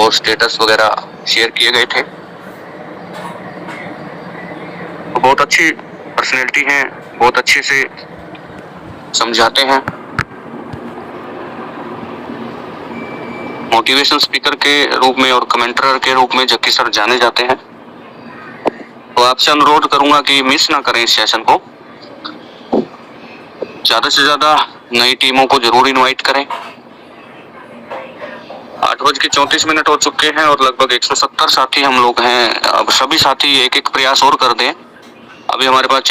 और स्टेटस वगैरह शेयर किए गए थे। तो बहुत अच्छी पर्सनैलिटी हैं, बहुत अच्छे से समझाते हैं। मोटिवेशनल स्पीकर के रूप में और कमेंटर के रूप में जक्की सर जाने जाते हैं। तो आपसे अनुरोध करूंगा कि मिस ना करें इस सेशन को, ज्यादा से ज्यादा नई टीमों को जरूर इनवाइट करें। 8:34 हो चुके हैं और लगभग 170 साथी हम लोग हैं। अब सभी साथी एक एक प्रयास और कर दें। अभी हमारे पास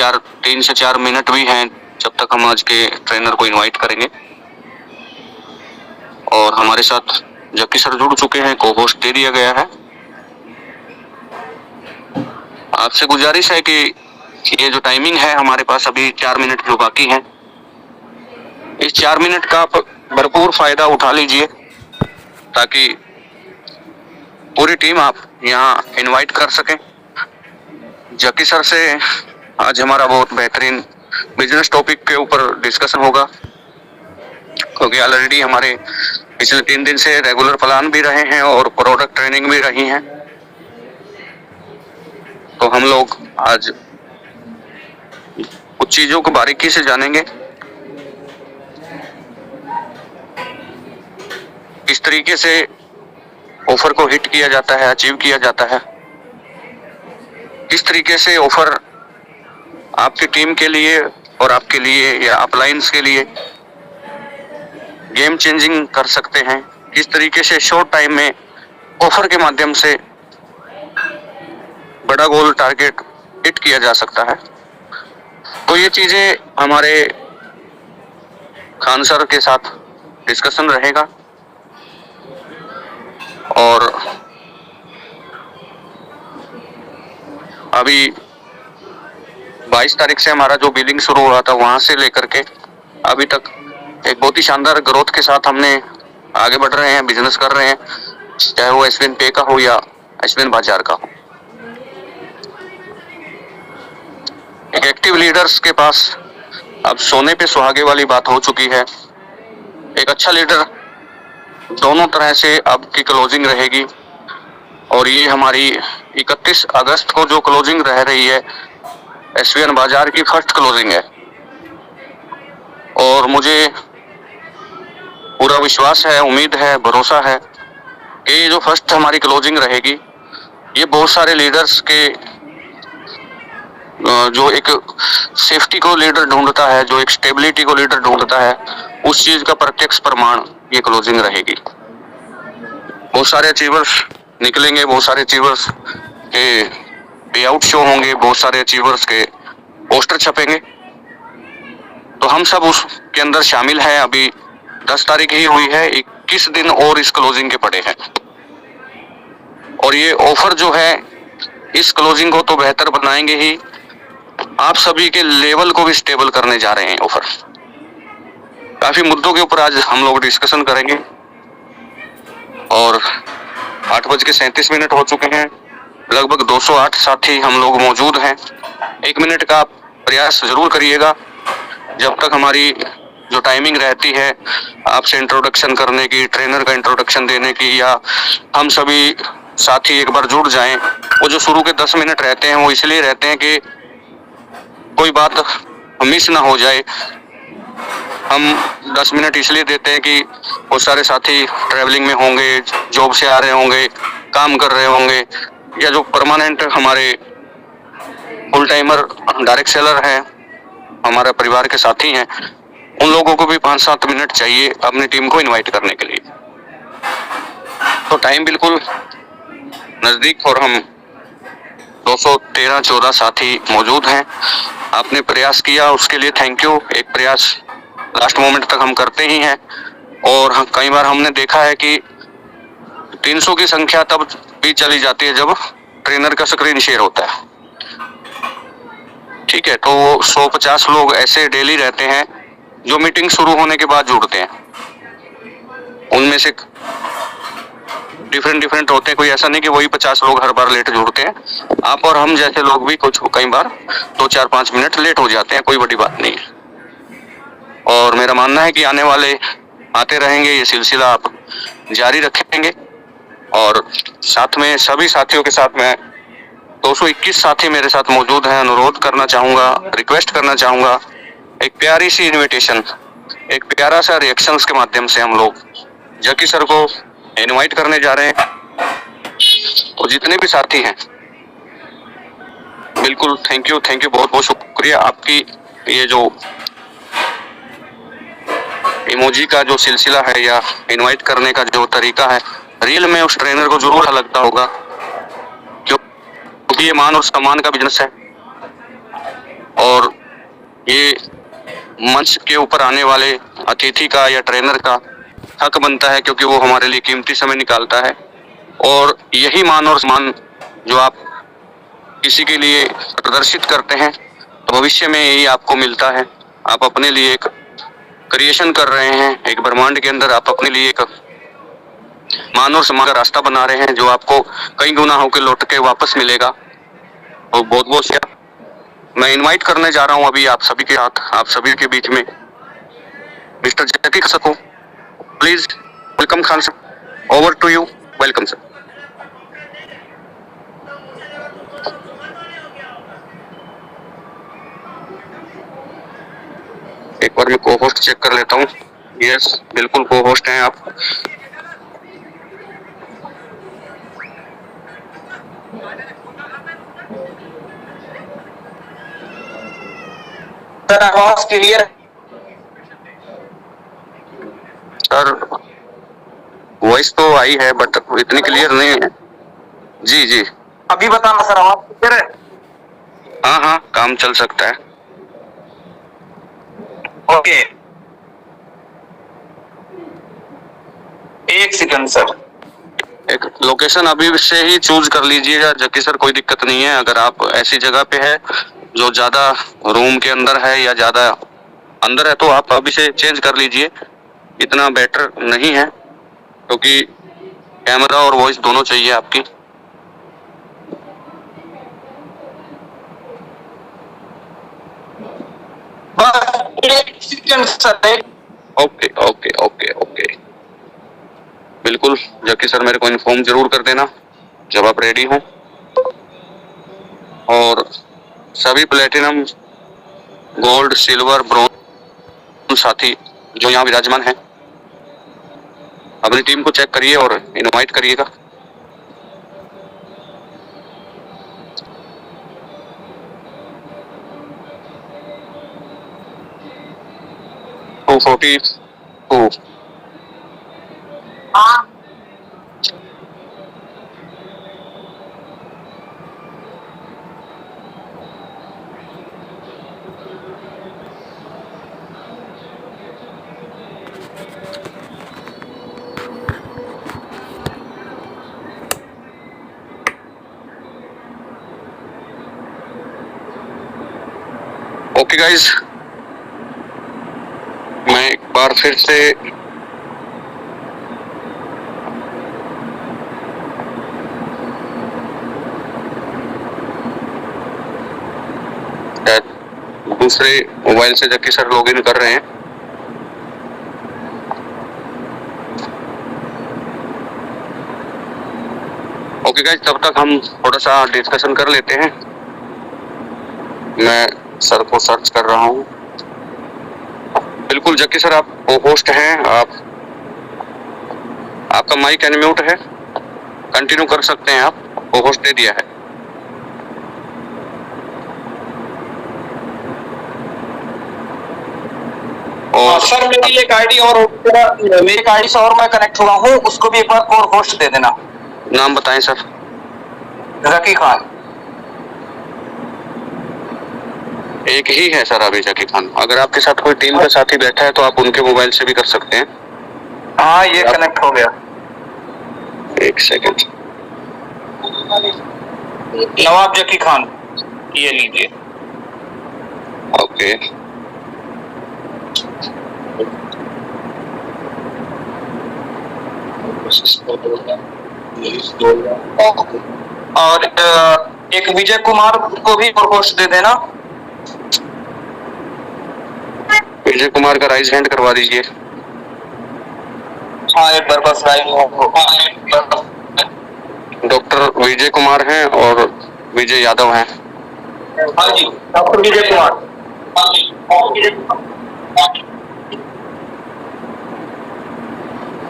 3 से 4 मिनट भी हैं जब तक हम आज के ट्रेनर को इनवाइट करेंगे। और हमारे साथ जक्की सर जुड़ चुके हैं, को होस्ट दे दिया गया है। आपसे गुजारिश है कि ये जो टाइमिंग है हमारे पास अभी 4 मिनट जो बाकी हैं, इस 4 मिनट का आप भरपूर फायदा उठा लीजिए ताकि पूरी टीम आप यहाँ इनवाइट कर सकें। जक्की सर से आज हमारा बहुत बेहतरीन बिजनेस टॉपिक के ऊपर डिस्कशन होगा, क्योंकि ऑलरेडी हमारे पिछले 3 दिन से रेगुलर प्लान भी रहे हैं और प्रोडक्ट ट्रेनिंग भी रही हैं। तो हम लोग आज कुछ चीजों को बारीकी से जानेंगे, किस तरीके से ऑफर को हिट किया जाता है, अचीव किया जाता है, किस तरीके से ऑफर आपकी टीम के लिए और आपके लिए या अपलाइंस के लिए गेम चेंजिंग कर सकते हैं, किस तरीके से शॉर्ट टाइम में ऑफर के माध्यम से बड़ा गोल टारगेट हिट किया जा सकता है। तो ये चीजें हमारे खान सर के साथ डिस्कशन रहेगा। और अभी 22 तारीख से हमारा जो बिलिंग शुरू हुआ था, वहां से लेकर के अभी तक एक बहुत ही शानदार ग्रोथ के साथ हमने आगे बढ़ रहे हैं, बिजनेस कर रहे हैं, चाहे वो एसबीएन पे का हो या एसबीएन बाजार का हो। एक एक्टिव लीडर्स के पास अब सोने पे सुहागे वाली बात हो चुकी है। एक अच्छा लीडर दोनों तरह से अब की क्लोजिंग रहेगी और ये हमारी 31 अगस्त को जो क्लोजिंग रह रही है एसबीएन बाजार की फर्स्ट क्लोजिंग है। और मुझे पूरा विश्वास है, उम्मीद है, भरोसा है कि ये जो फर्स्ट हमारी क्लोजिंग रहेगी, ये बहुत सारे लीडर्स के जो एक सेफ्टी को लीडर ढूंढता है, जो एक स्टेबिलिटी को लीडर ढूंढता है, उस चीज का प्रत्यक्ष प्रमाण ये क्लोजिंग रहेगी। बहुत सारे अचीवर्स निकलेंगे, बहुत सारे अचीवर्स के पे आउट शो होंगे, बहुत सारे अचीवर्स के पोस्टर छपेंगे। तो हम सब उसके अंदर शामिल हैं। अभी 10 तारीख ही हुई है, 21 दिन और इस क्लोजिंग के पड़े हैं। और ये ऑफर जो है इस क्लोजिंग को तो बेहतर बनाएंगे ही, आप सभी के लेवल को भी स्टेबल करने जा रहे हैं ऑफर। काफी मुद्दों के ऊपर आज हम लोग डिस्कशन करेंगे। और 8:37 हो चुके हैं, लगभग 208 साथी हम लोग मौजूद हैं। 1 मिनट का प्रयास जरूर करिएगा जब तक हमारी जो टाइमिंग रहती है आपसे इंट्रोडक्शन करने की, ट्रेनर का इंट्रोडक्शन देने की, या हम सभी साथी एक बार जुड़ जाएं। वो जो शुरू के 10 मिनट रहते हैं वो इसलिए रहते हैं कि कोई बात मिस ना हो जाए। हम 10 मिनट इसलिए देते हैं कि बहुत सारे साथी ट्रैवलिंग में होंगे, जॉब से आ रहे होंगे, काम कर रहे होंगे, या जो परमानेंट हमारे फुल टाइमर डायरेक्ट सेलर हैं, हमारे परिवार के साथी हैं, उन लोगों को भी 5-7 मिनट चाहिए अपनी टीम को इनवाइट करने के लिए। तो टाइम बिल्कुल नजदीक और हम 213-14 साथी मौजूद हैं। आपने प्रयास किया उसके लिए थैंक यू। एक प्रयास लास्ट मोमेंट तक हम करते ही हैं। और कई बार हमने देखा है कि 300 की संख्या तब भी चली जाती है जब ट्रेनर का स्क्रीन शेयर होता है। ठीक है, तो 150 लोग ऐसे डेली रहते हैं जो मीटिंग शुरू होने के बाद जुड़ते हैं। उनमें से डिफरेंट होते हैं, कोई ऐसा नहीं कि वही 50 लोग हर बार लेट जुड़ते हैं। आप और हम जैसे लोग भी कुछ कई बार 2-4-5 मिनट लेट हो जाते हैं, कोई बड़ी बात नहीं है। और मेरा मानना है कि आने वाले आते रहेंगे, ये सिलसिला आप जारी रखेंगे। और साथ में सभी साथियों के साथ में 221 साथी मेरे साथ मौजूद हैं। अनुरोध करना चाहूंगा, रिक्वेस्ट करना चाहूंगा, एक प्यारी सी इनविटेशन, एक प्यारा सा रिएक्शंस के माध्यम से हम लोग जकी सर को इनवाइट करने जा रहे हैं। और जितने भी साथी हैं, बिल्कुल थैंक यू, बहुत बहुत शुक्रिया। आपकी ये जो इमोजी का जो सिलसिला है या इनवाइट करने का जो तरीका है, रियल में उस ट्रेनर को जरूर अच्छा लगता होगा, क्योंकि ये मान और सम्मान का बिजनेस है और ये मंच के ऊपर आने वाले अतिथि का या ट्रेनर का हक बनता है, क्योंकि वो हमारे लिए कीमती समय निकालता है। और यही मान और सम्मान जो आप किसी के लिए प्रदर्शित करते हैं तो भविष्य में यही आपको मिलता है। आप अपने लिए एक क्रिएशन कर रहे हैं, एक ब्रह्मांड के अंदर आप अपने लिए एक मान और सम्मान का रास्ता बना रहे हैं, जो आपको कई गुना होकर लौट के वापस मिलेगा। और बहुत बहुत शुक्रिया। मैं इनवाइट करने जा रहा हूं अभी आप सभी के साथ, आप सभी के बीच में मिस्टर जकी सर को। Please welcome Khan sir, over to you. Welcome sir. एक बार मैं को होस्ट चेक कर लेता हूँ। यस, बिल्कुल को होस्ट हैं आप। सर आवाज क्लियर? सर वॉइस तो आई है बट इतनी क्लियर नहीं है। जी जी, अभी बताना सर, आवाज क्लियर है? हाँ हाँ, काम चल सकता है। ओके, एक सेकंड सर। एक लोकेशन अभी से ही चूज कर लीजिएगा जकी सर, कोई दिक्कत नहीं है। अगर आप ऐसी जगह पे है जो ज्यादा रूम के अंदर है या ज्यादा अंदर है तो आप अभी से चेंज कर लीजिए, इतना बेटर नहीं है, क्योंकि कैमरा और वॉइस दोनों चाहिए आपकी। एक second sir. Okay okay okay okay, बिल्कुल जकी सर, मेरे को इन्फॉर्म जरूर कर देना जब आप रेडी हो। और सभी प्लेटिनम, गोल्ड, सिल्वर, ब्रॉन्ज साथी जो यहाँ विराजमान हैं, अपनी टीम को चेक करिए और इनवाइट करिएगा। ओके गाइज, मैं एक बार फिर से दूसरे मोबाइल से जकी सर लॉगिन कर रहे हैं। ओके गाइज, तब तक हम थोड़ा सा डिस्कशन कर लेते हैं। मैं सर को सर्च कर रहा हूँ। बिल्कुल जकी सर, आप होस्ट हैं, आपका माइक अनम्यूट है, कंटिन्यू कर सकते हैं आप, होस्ट दे दिया है। और सर मेरी एक आईडी और मेरी एक आईडी से और मैं कनेक्ट हुआ हूँ, उसको भी एक बार और होस्ट दे देना। नाम बताएं सर। जकी खान। एक ही है सर अभी जकी खान। अगर आपके साथ कोई टीम का साथी बैठा है तो आप उनके मोबाइल से भी कर सकते हैं। हाँ, ये कनेक्ट हो गया। एक सेकंड। नवाब जकी खान, ये लीजिए। ओके, और एक विजय कुमार को भी और होस्ट दे देना। विजय कुमार का राइज हैंड करवा दीजिए। हाँ, एक बार बस राइज हो। विजय कुमार हैं और विजय यादव हैं। हाँ जी, डॉक्टर विजय कुमार। हाँ जी, डॉक्टर विजय कुमार।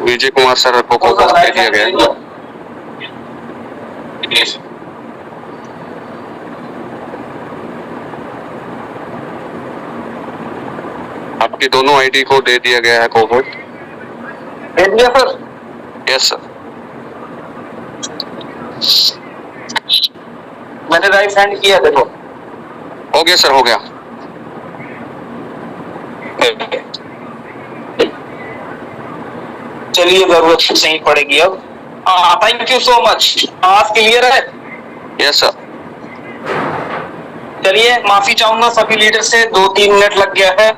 विजय कुमार सर को फोकस दे दिया गया है। आपकी दोनों आईडी को दे दिया गया है कोहोर्ट। दे दिया सर? Yes sir. मैंने राइट हैंड किया, देखो हो गया सर, हो गया। चलिए, जरूरत नहीं पड़ेगी अब। Thank you so much. आज क्लियर है? Yes sir. चलिए, माफी चाहूंगा सभी लीडर से, 2-3 मिनट लग गया है,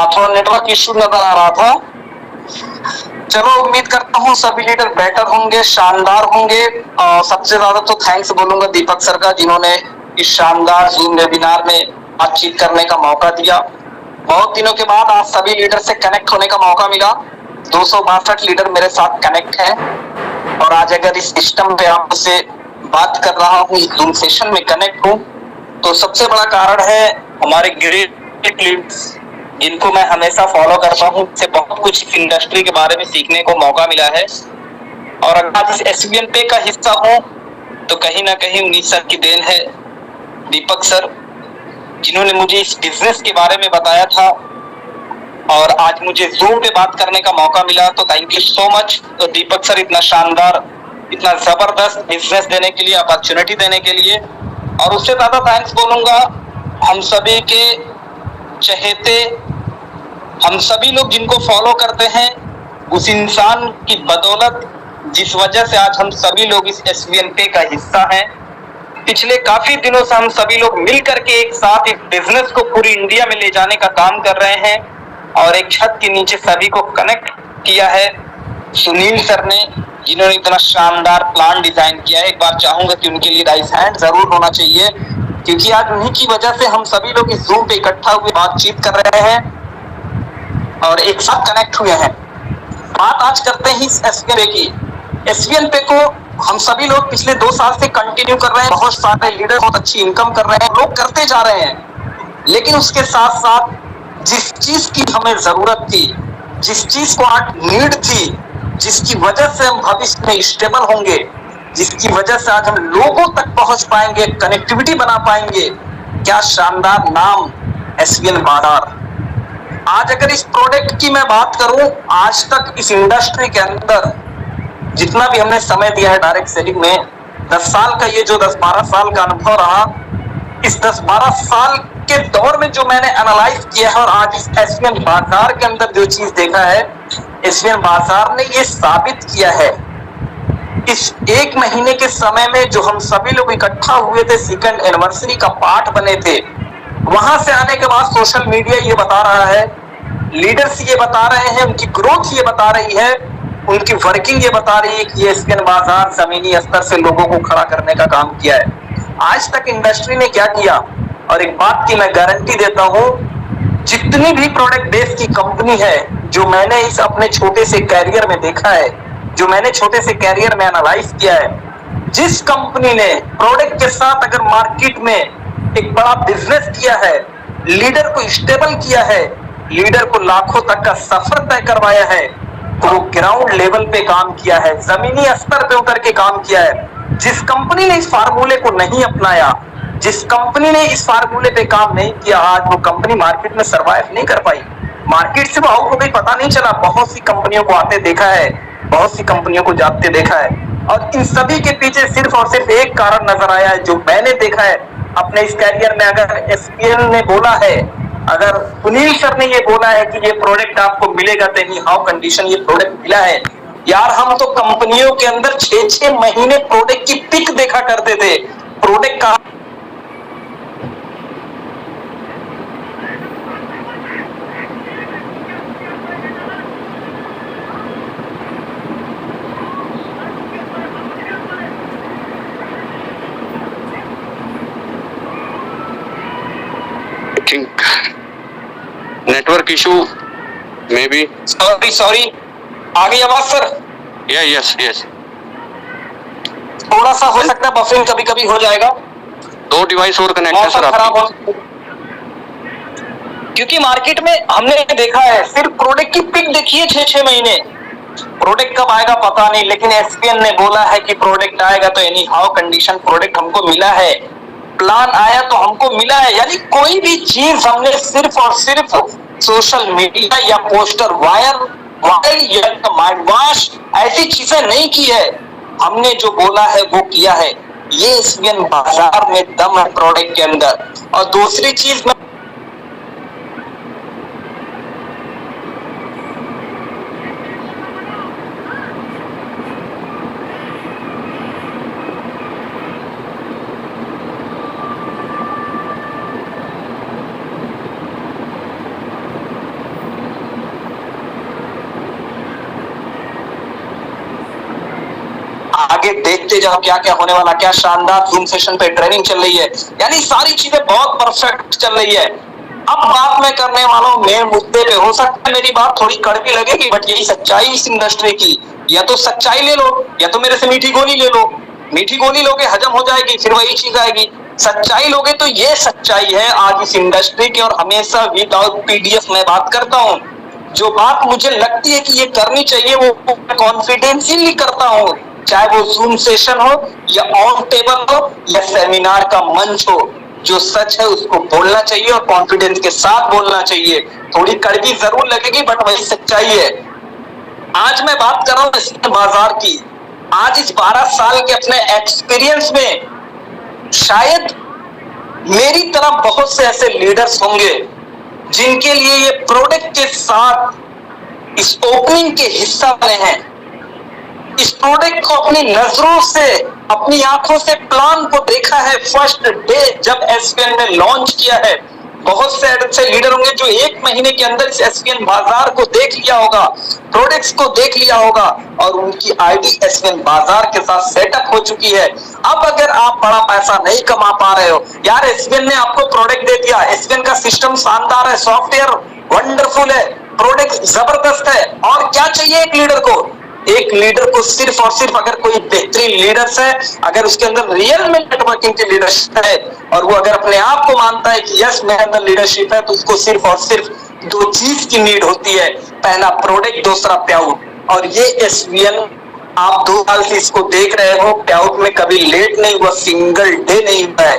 थोड़ा नेटवर्क इश्यू नजर आ रहा था। चलो, उम्मीद करता हूँ सभी लीडर बेटर होंगे, शानदार होंगे। सबसे ज्यादा तो थैंक्स बोलूंगा दीपक सर का, जिन्होंने इस शानदार जूम वेबिनार में बातचीत करने का मौका दिया। बहुत दिनों के बाद आज सभी लीडर से कनेक्ट होने का मौका मिला। 262 लीडर मेरे साथ कनेक्ट हैं, और आज अगर इस सिस्टम पे आपसे बात कर रहा हूँ, इस जूम सेशन में कनेक्ट हूँ, तो सबसे बड़ा कारण है हमारे ग्रेट लीडर्स, जिनको मैं हमेशा फॉलो करता हूँ, इससे बहुत कुछ इस इंडस्ट्री के बारे में सीखने को मौका मिला है। और अगर आज इस एसवीएन पे का हिस्सा हूँ, तो कहीं ना कहीं उन्हीं सर की देन है, दीपक सर, जिन्होंने मुझे इस बिजनेस के बारे में बताया था, और आज मुझे जूम पे बात करने का मौका मिला। तो थैंक यू सो मच तो दीपक सर, इतना शानदार, इतना जबरदस्त बिजनेस देने के लिए, अपॉर्चुनिटी देने के लिए। और उससे ज्यादा थैंक्स बोलूंगा हम सभी के चहेते, हम सभी लोग जिनको फॉलो करते हैं, उस इंसान की बदौलत जिस वजह से आज हम सभी लोग इस एसवीएन पे का हिस्सा हैं। पिछले काफी दिनों से हम सभी लोग मिल करके एक साथ इस बिजनेस को पूरी इंडिया में ले जाने का काम कर रहे हैं, और एक छत के नीचे सभी को कनेक्ट किया है सुनील सर ने, जिन्होंने इतना शानदार प्लान डिजाइन किया है। एक बार चाहूंगा कि उनके लिए राइस हैंड जरूर होना चाहिए, क्योंकि आज उन्हीं की वजह से हम सभी लोग इस जूम पे इकट्ठा हुए बातचीत कर रहे हैं और एक साथ कनेक्ट हुए हैं। बात आज करते हैं इस एसवीएन पे की। एसवीएन पे को हम सभी लोग पिछले 2 साल से कंटिन्यू कर रहे हैं। बहुत सारे लीडर बहुत अच्छी इनकम कर रहे हैं, लोग करते जा रहे हैं, लेकिन उसके साथ साथ जिस चीज की हमें जरूरत थी, जिस चीज को आज नीड थी, जिसकी वजह से हम भविष्य में स्टेबल होंगे, जिसकी वजह से आज हम लोगों तक पहुंच पाएंगे, कनेक्टिविटी बना पाएंगे, क्या शानदार नाम एसवीएन बाजार। आज अगर इस प्रोडक्ट की मैं बात करूं, आज तक इस इंडस्ट्री के अंदर जितना भी हमने समय दिया है डायरेक्ट सेलिंग में, 10 साल का ये जो 10-12 साल का अनुभव रहा, इस 10-12 साल के दौर में जो मैंने एनालाइज किया है, और आज इस एसवीएन बाजार के अंदर जो चीज देखा है, एसवीएन बाजार ने ये साबित किया है। इस 1 महीने के समय में जो हम सभी लोग इकट्ठा हुए थे, सेकंड एनिवर्सरी का पार्ट बने थे, वहां से आने के बाद सोशल मीडिया ये बता रहा है, लीडर्स ये बता रहे हैं, उनकी ग्रोथ ये बता रही है, उनकी वर्किंग ये बता रही है कि ये एसवीएन बाजार जमीनी स्तर से लोगों को खड़ा करने का काम किया है। आज तक इंडस्ट्री ने क्या किया, और एक बात की मैं गारंटी देता हूं, जितनी भी प्रोडक्ट बेस्ड की कंपनी है, जो मैंने इस अपने छोटे से कैरियर में देखा है, जो मैंने छोटे से कैरियर में एनालाइज किया है, जिस कंपनी ने प्रोडक्ट के साथ अगर मार्केट में एक बड़ा बिजनेस किया है, लीडर को स्टेबल किया है, लीडर को लाखों तक का सफर तय करवाया है, तो वो ग्राउंड लेवल पे काम किया है, जमीनी स्तर पे उतर के काम किया है। जिस कंपनी ने इस फार्मूले को नहीं अपनाया, जिस कंपनी ने इस फार्मूले पे काम नहीं किया, आज वो कंपनी मार्केट में सरवाइव नहीं कर पाई, मार्केट से वो आउट हो गई, पता नहीं चला। बहुत सी कंपनियों को आते देखा है, बहुत सी कंपनियों को जाते देखा है, और इन सभी के पीछे सिर्फ और सिर्फ एक कारण नजर आया है, जो मैंने देखा है अपने इस कैरियर में। अगर एसपीएल ने बोला है, अगर सुनील सर ने ये बोला है कि ये प्रोडक्ट आपको मिलेगा, तो एनी हाउ कंडीशन ये प्रोडक्ट मिला है। यार, हम तो कंपनियों के अंदर 6-6 महीने प्रोडक्ट की पिक देखा करते थे, प्रोडक्ट का network issue may be. Sorry, आ गई आवाज सर? Yes yes. थोड़ा सा हो सकता है बफरिंग कभी कभी हो जाएगा, 2 डिवाइस और कनेक्ट है मौसम सर खराब आपकी। हो, क्योंकि मार्केट में हमने देखा है सिर्फ प्रोडक्ट की पिक देखिए 6-6 महीने, प्रोडक्ट कब आएगा पता नहीं, लेकिन एसपीएन ने बोला है कि प्रोडक्ट आएगा, तो एनी हाउ कंडीशन प्रोडक्ट हमको मिला है, प्लान आया तो हमको मिला है। यानी कोई भी चीज हमने सिर्फ और सिर्फ सोशल मीडिया या पोस्टर वायर या माइंड वॉश ऐसी चीजें नहीं की है, हमने जो बोला है वो किया है। ये एसपीएन बाजार में दम है प्रोडक्ट के अंदर। और दूसरी चीज मैं आगे देखते जाओ क्या क्या होने वाला, क्या शानदार जूम सेशन पे ट्रेनिंग चल रही है, यानी सारी चीजें बहुत परफेक्ट चल रही है। अब बात मैं करने वाला हूँ मेन मुद्दे पे। हो सकता है मेरी बात थोड़ी कड़वी लगेगी, बट यही सच्चाई इस इंडस्ट्री की। या तो सच्चाई ले लो या तो मेरे से मीठी गोली ले लो। मीठी गोली लोगे हजम हो जाएगी, फिर वही चीज आएगी। सच्चाई लोगे तो ये सच्चाई है आज इस इंडस्ट्री की, और हमेशा विदाउट पीडीएफ मैं बात करता हूँ। जो बात मुझे लगती है कि ये करनी चाहिए वो कॉन्फिडेंशियली करता हूँ, चाहे वो जूम सेशन हो या ऑन टेबल हो या सेमिनार का मंच हो। जो सच है उसको बोलना चाहिए और कॉन्फिडेंस के साथ बोलना चाहिए। थोड़ी कड़वी जरूर लगेगी बट वही सच्चाई है। आज मैं बात कर रहा हूँ इस बाजार की। आज इस 12 साल के अपने एक्सपीरियंस में शायद मेरी तरह बहुत से ऐसे लीडर्स होंगे जिनके लिए ये प्रोडक्ट के साथ इस ओपनिंग के हिस्सा बने हैं। इस प्रोडक्ट को अपनी नजरों से, अपनी आंखों से प्लान को देखा है फर्स्ट डे जब एसपीएन ने लॉन्च किया है। बहुत से ऐसे लीडर होंगे जो 1 महीने के अंदर इस एसपीएन बाजार को देख लिया होगा, प्रोडक्ट्स को देख लिया होगा, और उनकी आईडी एसपीएन बाजार के साथ सेटअप हो चुकी है। अब अगर आप बड़ा पैसा नहीं कमा पा रहे हो, यार एसपीएन ने आपको प्रोडक्ट दे दिया, एसपीएन का सिस्टम शानदार है, सॉफ्टवेयर वंडरफुल है, प्रोडक्ट जबरदस्त है, और क्या चाहिए एक लीडर को? एक लीडर को सिर्फ और सिर्फ, अगर कोई बेहतरीन लीडर्स है, अगर उसके अंदर रियल में नेटवर्किंग की लीडरशिप है, और वो अगर अपने आप को मानता है कि यस मेरे अंदर लीडरशिप है, तो उसको सिर्फ और सिर्फ 2 चीज की नीड होती है। पहला प्रोडक्ट, दूसरा पेआउट। और ये एसवीएन आप 2 साल से इसको देख रहे हो, पेआउट में कभी लेट नहीं हुआ, सिंगल डे नहीं हुआ है,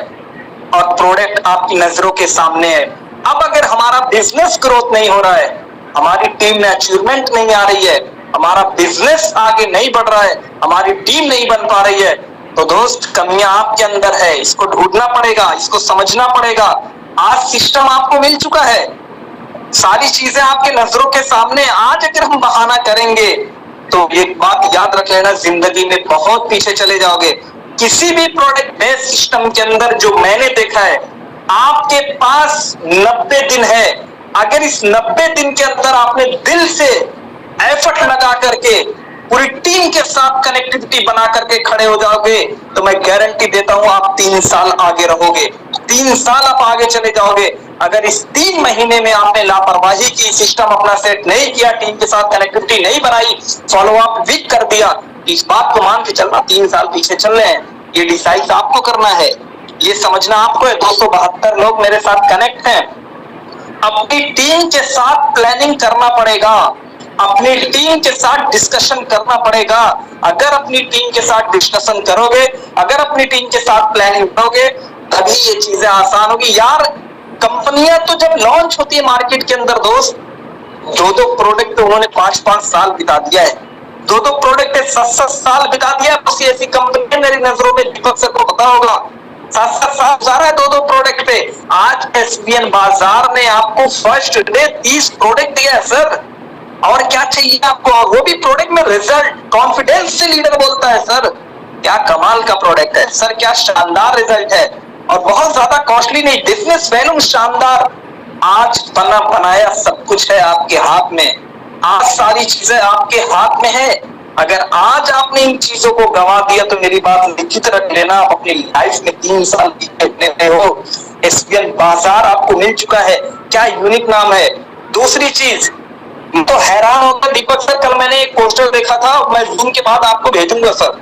और प्रोडक्ट आपकी नजरों के सामने है। अब अगर हमारा बिजनेस ग्रोथ नहीं हो रहा है, हमारी टीम में अचीवमेंट नहीं आ रही है, हमारा बिजनेस आगे नहीं बढ़ रहा है, हमारी टीम नहीं बन पा रही है, तो दोस्त कमियां आपके अंदर है, इसको ढूंढना पड़ेगा, इसको समझना पड़ेगा। आज सिस्टम आपको मिल चुका है, सारी चीजें आपके नजरों के सामने। आज अगर हम बहाना करेंगे तो एक बात याद रख लेना, जिंदगी में बहुत पीछे चले जाओगे। किसी भी प्रोडक्ट बेस्ड सिस्टम के अंदर जो मैंने देखा है, आपके पास 90 दिन है। अगर इस 90 दिन के अंदर आपने दिल से एफर्ट लगा करके पूरी टीम के साथ कनेक्टिविटी बना करके खड़े हो जाओगे, तो मैं गारंटी देता हूं आप 3 साल आगे रहोगे, 3 साल आप आगे चले जाओगे। अगर इस 3 महीने में आपने लापरवाही की, सिस्टम अपना सेट नहीं किया, टीम के साथ कनेक्टिविटी नहीं बनाई, फॉलो अप वीक कर दिया, इस बात को मान के चलना 3 साल पीछे चल रहे हैं। ये डिसाइड आपको करना है, ये समझना आपको है। 272 लोग मेरे साथ कनेक्ट हैं। अपनी टीम के साथ प्लानिंग करना पड़ेगा, अपनी टीम के साथ डिस्कशन करना पड़ेगा। अगर अपनी टीम के साथ डिस्कशन करोगे, अगर अपनी टीम के साथ प्लानिंग करोगे, तभी ये चीजें आसान होगी। यार कंपनियां तो जब लॉन्च होती है मार्केट के अंदर दोस्त, 2-2 प्रोडक्ट उन्होंने 5-5 साल बिता दिया है, 2-2 प्रोडक्ट 7-7 साल बिता दिया है। ऐसी कंपनी मेरी नजरों में, दीपक सर को पता होगा, 7-7 साल गुजारा है 2-2 प्रोडक्ट पे। आज एसपीएन बाजार ने आपको फर्स्ट डे 30 प्रोडक्ट दिया है सर, और क्या चाहिए आपको? और वो भी प्रोडक्ट में रिजल्ट, कॉन्फिडेंस से लीडर बोलता है सर क्या कमाल का प्रोडक्ट है सर, क्या शानदार रिजल्ट है, और बहुत ज्यादा कॉस्टली नहीं, बिजनेस वैल्यू शानदार। आज बना बनाया सब कुछ है आपके हाथ में, आज सारी चीजें आपके हाथ में है। अगर आज आपने इन चीजों को गंवा दिया तो मेरी बात लिखित रख लेना, आप अपनी लाइफ में 3 साल पीछे हो। एसपीएन बाजार आपको मिल चुका है, क्या यूनिक नाम है। दूसरी चीज तो हैरान होगा दीपक सर, कल मैंने एक पोस्टर देखा था, मैं जूम के बाद आपको भेजूंगा सर,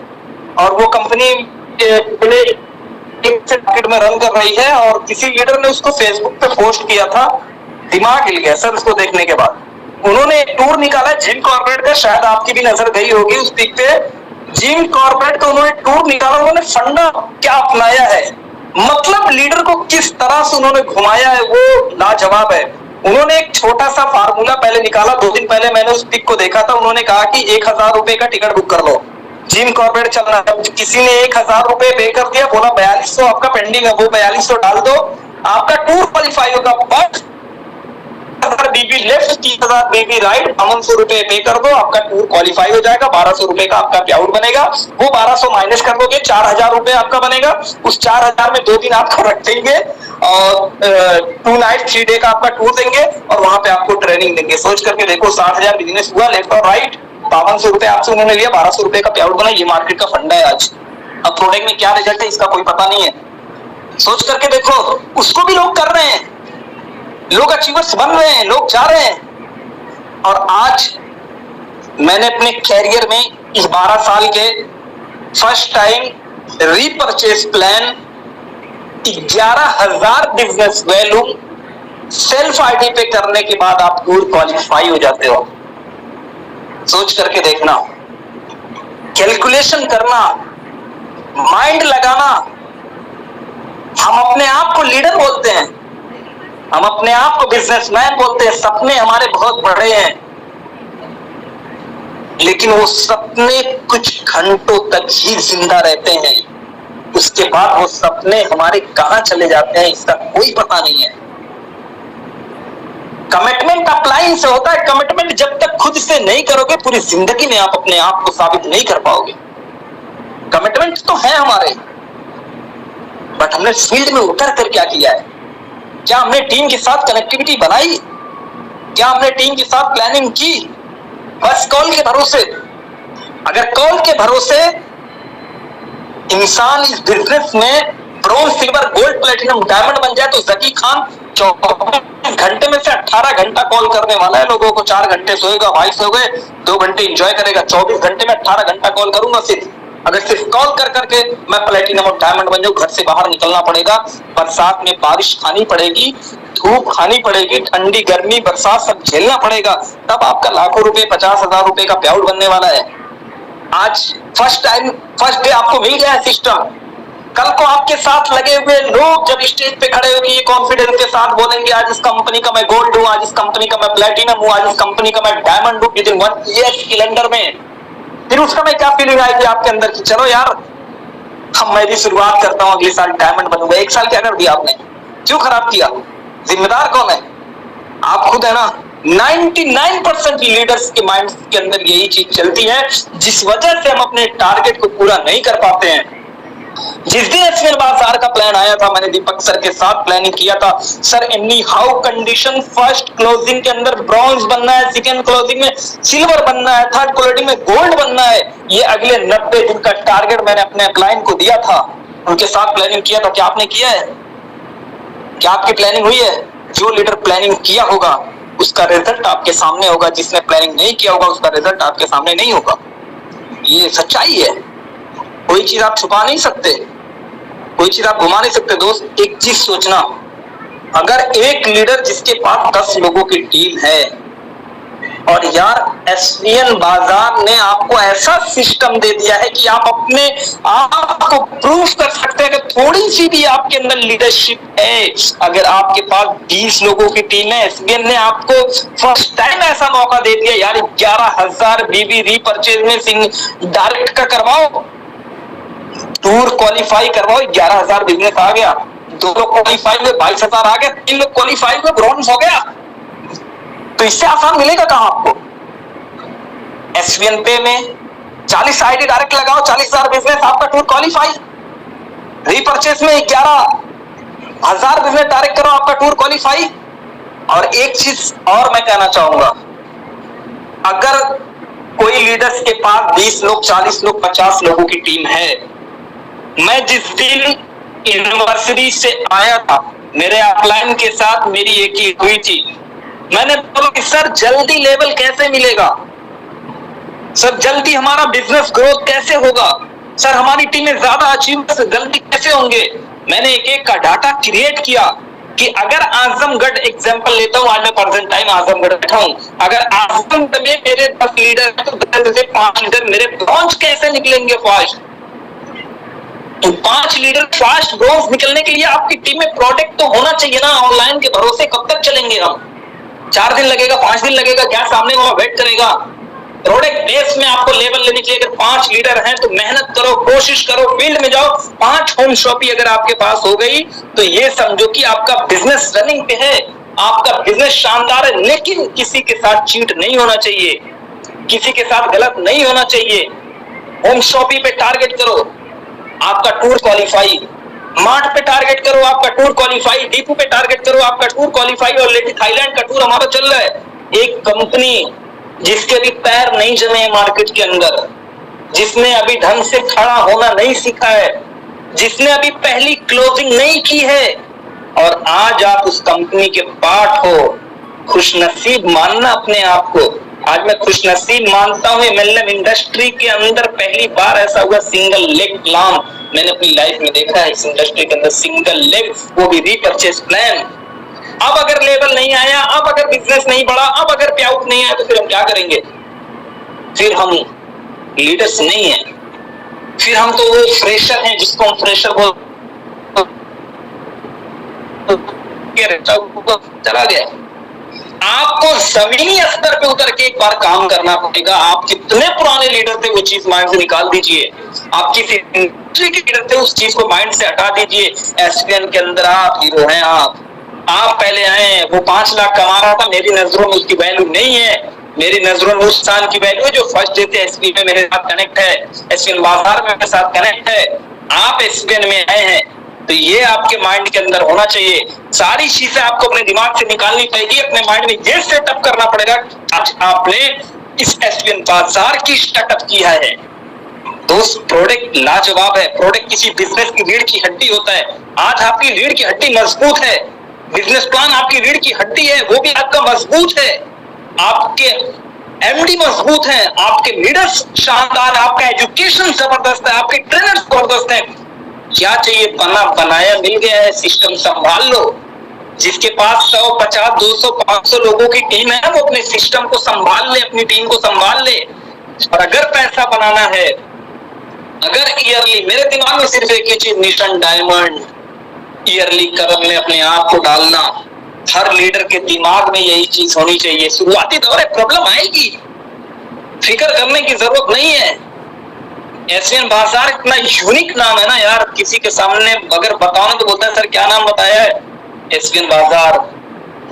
और वो कंपनी पहले मार्केट में रन कर रही है और किसी लीडर ने उसको फेसबुक पे पोस्ट किया था, दिमाग हिल गया सर उसको देखने के बाद। उन्होंने एक टूर निकाला जिम कॉर्पोरेट का, शायद आपकी भी नजर गई होगी उस पिक पे। जिम कॉर्पोरेट का उन्होंने टूर निकाला, उन्होंने फंडा क्या अपनाया है, मतलब लीडर को किस तरह से उन्होंने घुमाया है वो लाजवाब है। उन्होंने एक छोटा सा फार्मूला पहले निकाला, 2 दिन पहले मैंने उस पिक को देखा था। उन्होंने कहा कि 1000 रुपए का टिकट बुक कर लो, जिम कॉर्पोरेट चलना है। किसी ने 1000 रुपए पे कर दिया, बोला 4200 आपका पेंडिंग है, वो 4200 डाल दो, आपका टूर क्वालिफाई होगा। बट 1000 बीबी लेफ्ट, 3000 बीबी राइट, 500 रुपए पे कर दो, आपका टूर क्वालिफाई हो जाएगा। 1200 रुपए का आपका पे आउट बनेगा, वो 1200 माइनस कर दोगे, 4000 रुपए आपका बनेगा। उस 4000 में 2 दिन आपको रख देंगे और 2 नाइट 3 डे का आपका टूर देंगे और वहां पे आपको ट्रेनिंग देंगे। सोच करके देखो, 60,000 बिजनेस हुआ लेफ्ट और राइट, 5200 रुपए आपसे उन्होंने लिया, 1200 रुपए का पे आउट बना। ये मार्केट का फंडा है आज। अब प्रोडक्ट में क्या रिजल्ट है इसका कोई पता नहीं है, सोच करके देखो। उसको भी लोग कर रहे हैं, लोग अचीवर्स बन रहे हैं, लोग जा रहे हैं। और आज मैंने अपने कैरियर में इस 12 साल के first time repurchase plan 11,000 business value self ID पे करने के बाद आप टूर क्वालिफाई हो जाते हो। सोच करके देखना, कैलकुलेशन करना, माइंड लगाना। हम अपने आप को लीडर बोलते हैं, हम अपने आप को बिजनेसमैन बोलते हैं, सपने हमारे बहुत बड़े हैं, लेकिन वो सपने कुछ घंटों तक ही जिंदा रहते हैं, उसके बाद वो सपने हमारे कहां चले जाते हैं इसका कोई पता नहीं है। कमिटमेंट अपलाइन से होता है, कमिटमेंट जब तक खुद से नहीं करोगे पूरी जिंदगी में आप अपने आप को साबित नहीं कर पाओगे। कमिटमेंट तो है हमारे, बट हमने फील्ड में उतर कर क्या किया है? क्या हमने टीम के साथ कनेक्टिविटी बनाई? क्या हमने टीम के साथ प्लानिंग की? बस कॉल के भरोसे। अगर कॉल के भरोसे इंसान इस बिजनेस में bronze, silver, gold, platinum, diamond बन जाए तो जकी खान 24 घंटे में से 18 घंटा कॉल करने वाला है लोगों को। 4 घंटे सोएगा, भाई सो गए, 2 घंटे एंजॉय करेगा। 24 घंटे में 18 घंटा कॉल करूंगा सिर्फ। अगर सिर्फ कॉल कर करके मैं प्लेटिनम और डायमंड बन जाऊं, घर से बाहर निकलना पड़ेगा, बरसात में बारिश खानी पड़ेगी, धूप खानी पड़ेगी, ठंडी गर्मी बरसात सब झेलना पड़ेगा, तब आपका लाखों रुपए, 50,000 रुपए का पे आउट बनने वाला है। आज फर्स्ट डे आपको मिल गया है सिस्टम। कल को आपके साथ लगे हुए लोग जब स्टेज पे खड़े होंगे, ये कॉन्फिडेंस के साथ बोलेंगे, आज इस कंपनी का मैं गोल्ड हूं, आज इस कंपनी का मैं प्लेटिनम हूं, आज इस कंपनी का मैं डायमंड हूं, विद इन 1 ईयर कैलेंडर में। फिर उस समय क्या फीलिंग आएगी आपके अंदर की, चलो यार हम मैं भी शुरुआत करता हूं, अगले साल डायमंड बनूंगा। 1 साल क्या कर दिया आपने, क्यों खराब किया? जिम्मेदार कौन है? आप खुद है ना। 99% लीडर्स के माइंड के अंदर यही चीज चलती है, जिस वजह से हम अपने टारगेट को पूरा नहीं कर पाते हैं। जिस दिन एसवीएन बाजार का प्लान आया था, मैंने दीपक सर के साथ प्लानिंग किया था। Sir any how condition, first closing के अंदर ब्रॉन्ज बनना है, सेकंड क्लोजिंग में सिल्वर बनना है, थर्ड क्लोजिंग में गोल्ड बनना है। ये अगले 90 दिन का टारगेट मैंने अपने क्लाइंट को दिया था, उनके साथ प्लानिंग किया था। क्या आपने किया है? क्या आपकी प्लानिंग हुई है? जो लीडर प्लानिंग किया होगा उसका रिजल्ट आपके सामने होगा, जिसने प्लानिंग नहीं किया होगा उसका रिजल्ट आपके सामने नहीं होगा। ये सच्चाई है, कोई चीज आप छुपा नहीं सकते, कोई चीज आप घुमा नहीं सकते। दोस्त एक चीज सोचना, अगर एक लीडर जिसके पास 10 लोगों की टीम है, और यार एसवीएन बाजार ने आपको ऐसा सिस्टम दे दिया है कि आप अपने आप को प्रूफ कर सकते हैं कि थोड़ी सी भी आपके अंदर लीडरशिप है। अगर आपके पास 20 लोगों की टीम है, एसवीएन ने आपको फर्स्ट टाइम ऐसा मौका दे दिया, यार 11,000 बीबी रीपरचेज में डायरेक्ट का करवाओ, टूर क्वालिफाई करवाओ, 11,000 बिजनेस आ गया, 2 लोग क्वालिफाई हुए, 22,000 आ गया, 3 लोग क्वालिफाई हुए, ब्रॉन्ज हो गया। तो इससे आसान मिलेगा कहां आपको? एसवीएन पे में 40 आईडी डायरेक्ट लगाओ, 40,000 बिजनेस, आपका टूर क्वालिफाई। रीपरचेस में 11,000 बिजनेस डायरेक्ट करो, आपका टूर क्वालिफाई। और एक चीज और मैं कहना चाहूंगा, अगर कोई लीडर्स के पास 20 लोग, 40 लोग, 50 लोगों की टीम है, मैं जिस दिन यूनिवर्सिटी से आया था, मेरे अपलाइन के साथ मेरी एक ही हुई थी। मैंने बोला कि सर जल्दी लेवल कैसे मिलेगा, सर जल्दी हमारा बिजनेस ग्रोथ कैसे होगा? सर हमारी टीम में ज्यादा अचीवर्स गलती कैसे होंगे? मैंने एक एक का डाटा क्रिएट किया कि अगर आजमगढ़ एग्जांपल लेता हूं, आज मैं प्रेजेंट टाइम आजमगढ़ बैठा हूं, अगर आजमगढ़ में मेरे 10 लीडर हैं तो 10 से 5 लीडर मेरे ब्रॉन्ज कैसे निकलेंगे फास्ट? तो 5 लीडर फास्ट ब्रॉन्ज निकलने के लिए आपकी टीम में प्रोडक्ट तो होना चाहिए ना। ऑनलाइन के भरोसे कब तक चलेंगे हम? 4 दिन लगेगा, 5 दिन लगेगा, क्या सामने वाला वेट करेगा? प्रोडक्ट बेस में आपको लेवल लेने के लिए अगर 5 लीडर हैं तो मेहनत करो, कोशिश करो, फील्ड में जाओ। 5 होम शॉपी अगर आपके पास हो गई तो ये समझो कि आपका बिजनेस रनिंग पे है, आपका बिजनेस शानदार है। लेकिन किसी के साथ चीट नहीं होना चाहिए, किसी के साथ गलत नहीं होना चाहिए। होम शॉपी पे टारगेट करो, आपका टूर क्वालिफाई। मार्ट पे टारगेट करो, आपका टूर क्वालिफाई। डीपू पे टारगेट करो, आपका टूर क्वालिफाई। और लेकिन थाईलैंड का टूर हमारा चल रहा है। एक कंपनी जिसके भी पैर नहीं जमे हैं मार्केट के अंदर, जिसने अभी ढंग से खड़ा होना नहीं सीखा है, जिसने अभी पहली क्लोजिंग नहीं की है, और आज आप उस कंपनी के पार्ट हो। खुशनसीब मानना अपने आप को। आज मैं खुशनसीब मानता हूं, एमएलएम इंडस्ट्री के अंदर पहली बार ऐसा हुआ सिंगल लेग प्लान मैंने अपनी लाइफ में देखा है। इस इंडस्ट्री के अंदर सिंगल लेग, वो भी रीपर्चेस प्लान। अब अगर लेवल नहीं आया, अब अगर बिजनेस नहीं बढ़ा, अब अगर पे आउट नहीं आया तो फिर हम क्या करेंगे? फिर हम लीडर्स नहीं है, फिर हम तो वो फ्रेशर हैं जिसको हम फ्रेशर बोल चला गया। आपको जमीनी स्तर पे उतर के एक बार काम करना पड़ेगा। आप कितने पुराने लीडर थे वो चीज माइंड से निकाल दीजिए। आप किस इंडस्ट्री के लीडर थे उस चीज को माइंड से हटा दीजिए। एसपीएन के अंदर आप हीरो हैं। आप पहले आए, वो 5 लाख कमा रहा था, मेरी नजरों में उसकी वैल्यू नहीं है। मेरी नजरों में उस साल की वैल्यू है जो फर्स्ट डे से एसपी में मेरे साथ कनेक्ट है, एसपीएन बाजार में मेरे साथ कनेक्ट है। आप एसपीएन में आए हैं तो ये आपके माइंड के अंदर होना चाहिए। सारी चीजें आपको अपने दिमाग से निकालनी पड़ेगी, अपने माइंड में ये सेटअप करना पड़ेगा। आज आपने इस एसपीएन बाजार की स्टार्टअप किया है, दोस्त प्रोडक्ट लाजवाब है। प्रोडक्ट किसी बिजनेस की रीढ़ की हड्डी होता है। आज आपकी रीढ़ की हड्डी मजबूत है, बिजनेस प्लान आपकी रीढ़ की हड्डी है, वो भी आपका मजबूत है। आपके एमडी मजबूत हैं, आपके लीडर्स शानदार, आपका एजुकेशन जबरदस्त है, आपके ट्रेनर जबरदस्त हैं। क्या चाहिए? बना बनाया मिल गया है, सिस्टम संभाल लो। जिसके पास 100, 50, 200, 500 लोगों की टीम है वो अपने सिस्टम को संभाल ले, अपनी टीम को संभाल ले। और अगर पैसा बनाना है, अगर ईयरली, मेरे दिमाग में सिर्फ एक ही चीज, मिशन डायमंड, ईयरली कदम में अपने आप को डालना। हर लीडर के दिमाग में यही चीज होनी चाहिए। शुरुआती दौर है, प्रॉब्लम आएगी, फिक्र करने की जरूरत नहीं है। एसपीएन बाजार इतना यूनिक नाम है ना यार, किसी के सामने अगर बताओ ना तो बोलता है सर क्या नाम बताया है? एसपीएन बाजार।